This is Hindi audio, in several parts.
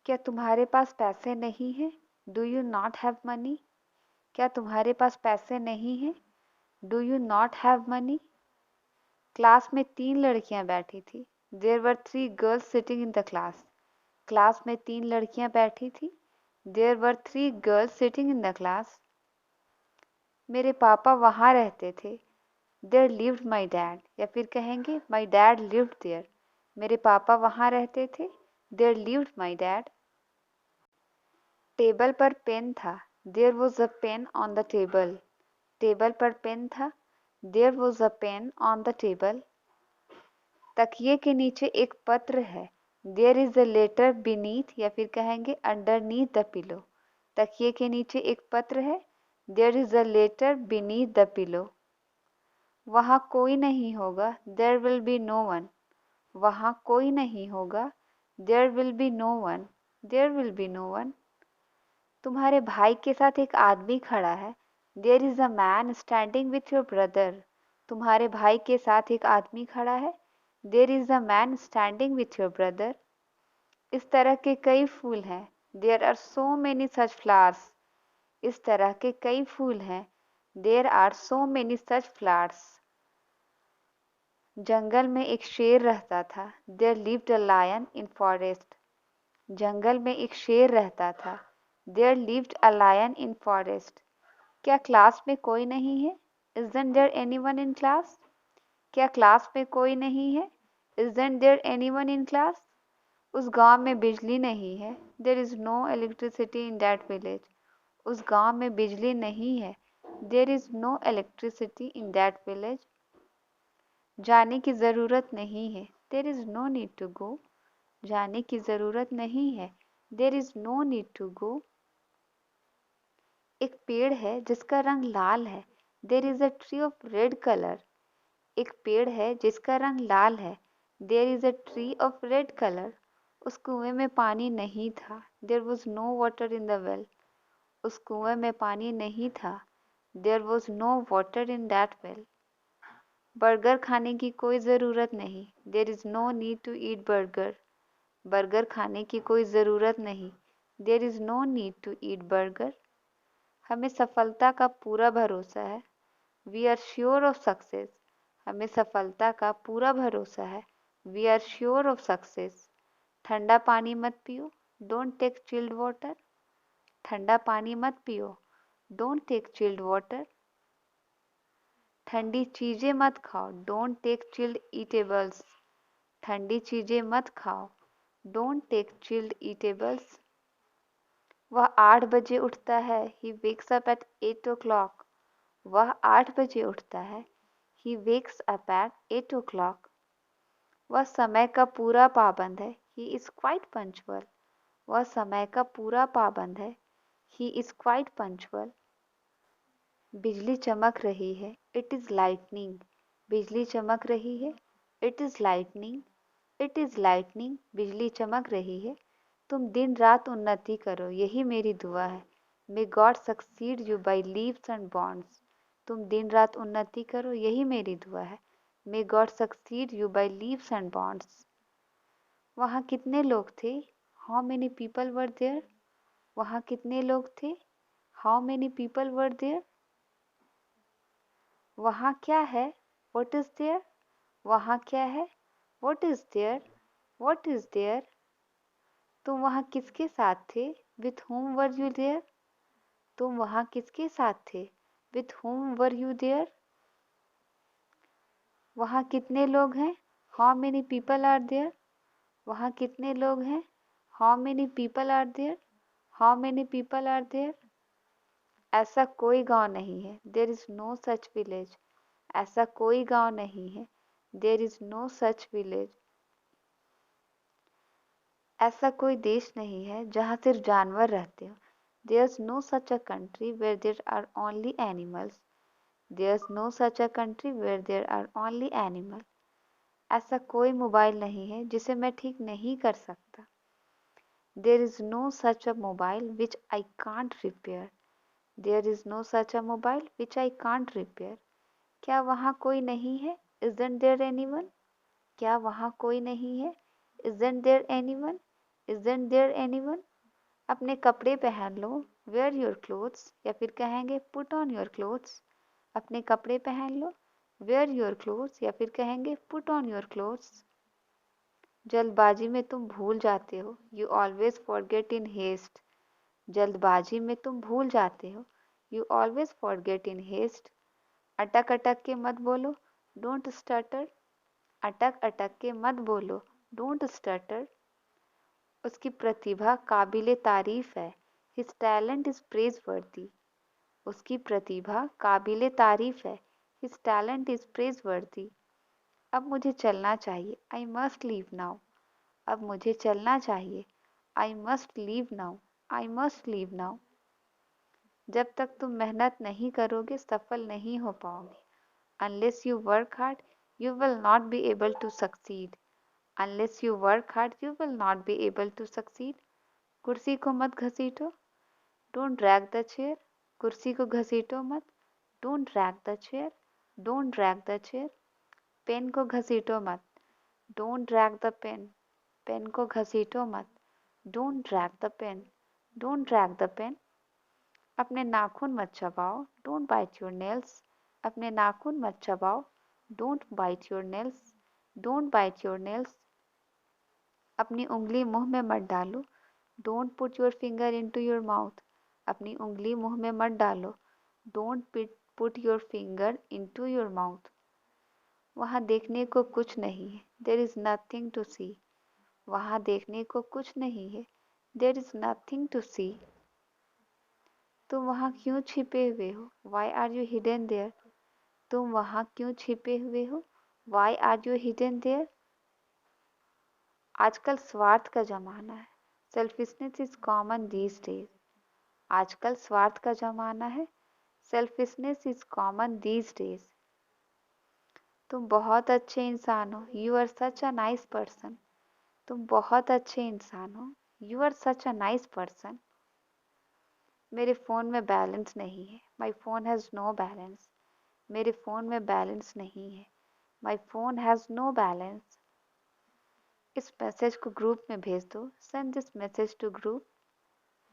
क्या तुम्हारे पास पैसे नहीं हैं? Do you not have money? क्या तुम्हारे पास पैसे नहीं हैं? Do you not have money? Class में 3 लड़कियां बैठी थी। There were 3 girls sitting in the class. Class में 3 लड़कियां बैठी थी। There were 3 girls sitting in the class. मेरे पापा वहाँ रहते थे। देयर लिव्ड माई डैड, या फिर कहेंगे माई डैड लिव्ड देयर। मेरे पापा वहाँ रहते थे। There lived my dad. Table पर पेन था। There was a pen on the table. Table पर पेन था। There was a pen on the table. तकिए के नीचे एक पत्र है। There is a letter beneath, या फिर कहेंगे अंडरनीथ द पिलो। तकिए के नीचे एक पत्र है। There is a letter beneath the pillow. वहाँ कोई नहीं होगा। There will be no one. वहाँ कोई नहीं होगा। There will be no one. There will be no one. तुम्हारे भाई के साथ एक आदमी खड़ा है। There is a man standing with your brother. तुम्हारे भाई के साथ एक आदमी खड़ा है। There is a man standing with your brother. इस तरह के कई फूल हैं। There are so many such flowers. इस तरह के कई फूल हैं। There are so many such flowers. जंगल में एक शेर रहता था। There lived a lion in forest. जंगल में एक शेर रहता था। There lived a lion in forest. क्या क्लास में कोई नहीं है? Isn't there anyone in class? क्या क्लास में कोई नहीं है? Isn't there anyone in class? उस गांव में बिजली नहीं है। There is no electricity in that village. उस गांव में बिजली नहीं है। There is no electricity in that village. जाने की ज़रूरत नहीं है। There is no need to go. जाने की ज़रूरत नहीं है। There is no need to go. एक पेड़ है जिसका रंग लाल है। There is a tree of red color. एक पेड़ है जिसका रंग लाल है। There is a tree of red color. उस कुएं में पानी नहीं था। There was no water in the well. उस कुएं में पानी नहीं था। There was no water in that well. Burger खाने की कोई ज़रूरत नहीं। There is no need to eat burger. Burger खाने की कोई ज़रूरत नहीं। There is no need to eat burger. हमें सफलता का पूरा भरोसा है। We are sure of success. हमें सफलता का पूरा भरोसा है। We are sure of success. ठंडा पानी मत पियो। Don't take chilled water. ठंडा पानी मत पियो। Don't take chilled water. ठंडी चीज़ें मत खाओ। Don't take chilled eatables. ठंडी चीज़ें मत खाओ। Don't take chilled eatables. वह 8 बजे उठता है। He wakes up at 8 o'clock. वह 8 बजे उठता है। He wakes up at 8 o'clock. वह समय का पूरा पाबंद है। He is quite punctual. वह समय का पूरा पाबंद है। He is quite punctual. बिजली चमक रही है। It is lightning. बिजली चमक रही है। It is lightning. It is lightning. बिजली चमक रही है। तुम दिन रात उन्नति करो, यही मेरी दुआ है। May God succeed you by leaps and bounds. तुम दिन रात उन्नति करो, यही मेरी दुआ है। May God succeed you by leaps and bounds. वहाँ कितने लोग थे? How many people were there? वहाँ कितने लोग थे? How many people were there? वहाँ क्या है? What is there? वहाँ क्या है? What is there? What is there? तुम वहाँ किसके साथ थे? With whom were you there? तुम वहाँ किसके साथ थे? With whom were you there? वहाँ कितने लोग हैं? How many people are there? वहाँ कितने लोग हैं? How many people are there? How many people are there? ऐसा कोई गांव नहीं है। There is no such village. ऐसा कोई गांव नहीं है। There is no such village. ऐसा कोई देश नहीं है जहाँ सिर्फ जानवर रहते हो। There's no such a country where there are only animals. There's no such a country where there are only animals. ऐसा कोई मोबाइल नहीं है जिसे मैं ठीक नहीं कर सकता। There is no such a mobile which I can't repair. There is no such a mobile which I can't repair. क्या वहाँ कोई नहीं है? Isn't there anyone? क्या वहाँ कोई नहीं है? Isn't there anyone? Isn't there anyone? अपने कपड़े पहन लो, wear your clothes, या फिर कहेंगे put on your clothes. अपने कपड़े पहन लो, wear your clothes, या फिर कहेंगे put on your clothes. जल्दबाजी में तुम भूल जाते हो, you always forget in haste. जल्दबाजी में तुम भूल जाते हो, you always forget in haste. अटक अटक के मत बोलो, don't stutter. अटक अटक के मत बोलो, don't stutter. उसकी प्रतिभा काबिले तारीफ है, his talent is praiseworthy. उसकी प्रतिभा काबिले तारीफ है, his talent is praiseworthy. अब मुझे चलना चाहिए, I must leave now. अब मुझे चलना चाहिए, I must leave now. I must leave now. जब तक तुम मेहनत नहीं करोगे सफल नहीं हो पाओगे. Unless you work hard, you will not be able to succeed. Unless you work hard, you will not be able to succeed. कुर्सी को मत घसीटो, don't drag the chair. कुर्सी को घसीटो मत, don't drag the chair. Don't drag the chair. Pen को घसीटो मत, don't drag the pen. Pen को घसीटो मत, don't drag the pen. Don't drag the pen. अपने नाखून मत चबाओ, don't bite your nails. अपने नाखून मत चबाओ, don't bite your nails. Don't bite your nails. अपनी उंगली मुंह में मत डालो, don't put your finger into your mouth. अपनी उंगली मुंह में मत डालो, don't put your finger into your mouth. वहाँ देखने को कुछ नहीं है, there is nothing to see. वहाँ देखने को कुछ नहीं है, there is nothing to see. तुम वहाँ क्यों छिपे हुए हो, why are you hidden there? तुम वहाँ क्यों छिपे हुए हो, why are you hidden there? आजकल स्वार्थ का जमाना है, selfishness is common these days. आजकल स्वार्थ का जमाना है, selfishness is common these days. तुम बहुत अच्छे इंसान हो, you are such a nice person. तुम बहुत अच्छे इंसान हो, you are such a nice person. मेरे फ़ोन में बैलेंस नहीं है, my phone has no balance. मेरे फ़ोन में बैलेंस नहीं है, my phone has no balance. इस मैसेज को ग्रुप में भेज दो, send this message to group.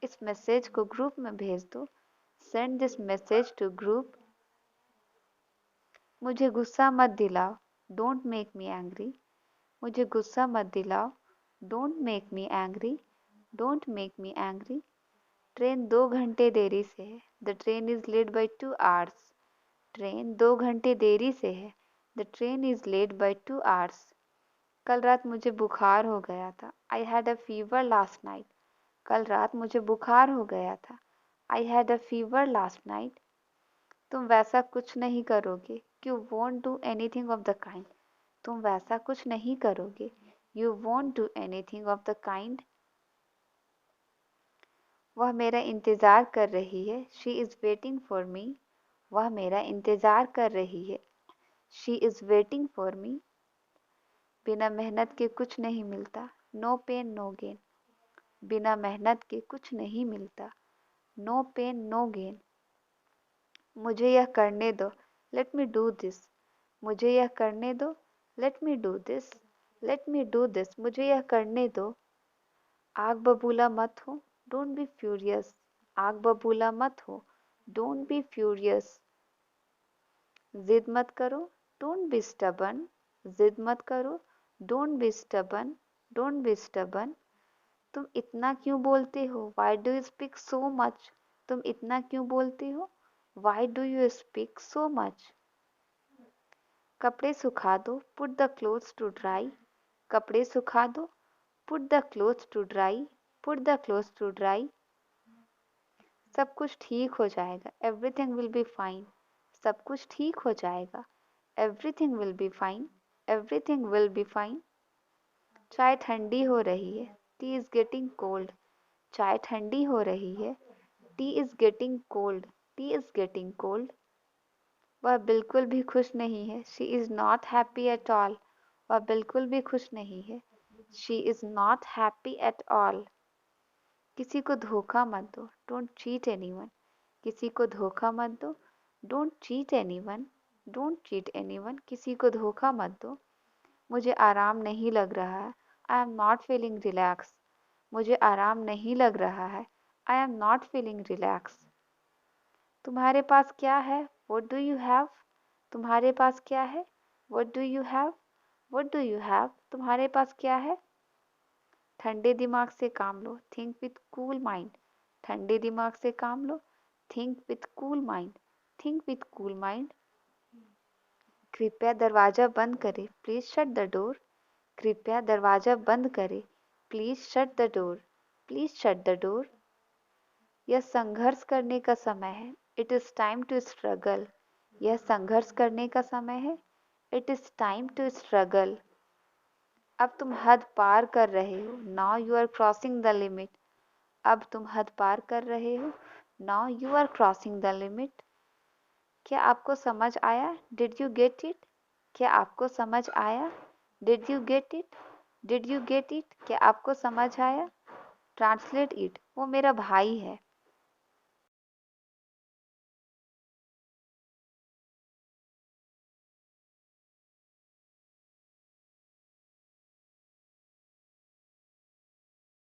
इस मैसेज को ग्रुप में भेज दो, send this message to group. मुझे गुस्सा मत दिलाओ, don't make me angry. मुझे गुस्सा मत दिलाओ, don't make me angry. Don't make me angry. Train 2 घंटे देरी से है, the train is late by 2 hours. Train 2 घंटे देरी से है, the train is late by 2 hours. कल रात मुझे बुखार हो गया था, I had a fever last night. कल रात मुझे बुखार हो गया था, I had a fever last night. तुम वैसा कुछ नहीं करोगे, you won't do anything of the kind. तुम वैसा कुछ नहीं करोगे, you won't do anything of the kind. वह मेरा इंतज़ार कर रही है, she is waiting for me. वह मेरा इंतज़ार कर रही है, she is waiting for me. बिना मेहनत के कुछ नहीं मिलता, no pain no gain. बिना मेहनत के कुछ नहीं मिलता, no pain no gain. मुझे यह करने दो, let me do this. मुझे यह करने दो, let me do this. Let me do this. मुझे यह करने दो. आग बबूला मत हो, don't be furious. आग बबूला मत हो, don't be furious. जिद मत करो, don't be stubborn. जिद मत करो, don't be stubborn. Don't be stubborn. तुम इतना क्यों बोलते हो, why do you speak so much? तुम इतना क्यों बोलते हो, why do you speak so much? कपड़े सुखा दो, put the clothes to dry. कपड़े सुखा दो, put the clothes to dry. Put the clothes to dry. सब कुछ ठीक हो जाएगा, everything will be fine. सब कुछ ठीक हो जाएगा, everything will be fine. Everything will be fine. चाय ठंडी हो रही है, tea is getting cold. चाय ठंडी हो रही है, tea is getting cold. Tea is getting cold. वह बिल्कुल भी खुश नहीं है, she is not happy at all. वह बिल्कुल भी खुश नहीं है, she is not happy at all. किसी को धोखा मत दो, डोंट चीट एनीवन. किसी को धोखा मत दो, don't cheat anyone. Don't cheat anyone. किसी को धोखा मत दो. मुझे आराम नहीं लग रहा है, I am not feeling relax. मुझे आराम नहीं लग रहा है। I am not feeling relax. तुम्हारे पास क्या है? What do you have? तुम्हारे पास क्या है? What do you have? What do you have? तुम्हारे पास क्या है? ठंडे दिमाग से काम लो। Think with cool mind. ठंडे दिमाग से काम लो। Think with cool mind. Think with cool mind. कृपया दरवाजा बंद करें। Please shut the door. कृपया दरवाजा बंद करें। Please shut the door. Please shut the door. यह संघर्ष करने का समय है। It is time to struggle. यह संघर्ष करने का समय है। It is time to struggle. अब तुम हद पार कर रहे हो। Now you are crossing the limit. अब तुम हद पार कर रहे हो। Now you are crossing the limit. क्या आपको समझ आया? Did you get it? क्या आपको समझ आया? Did you get it? Did you get it? क्या आपको समझ आया? Translate it. वो मेरा भाई है।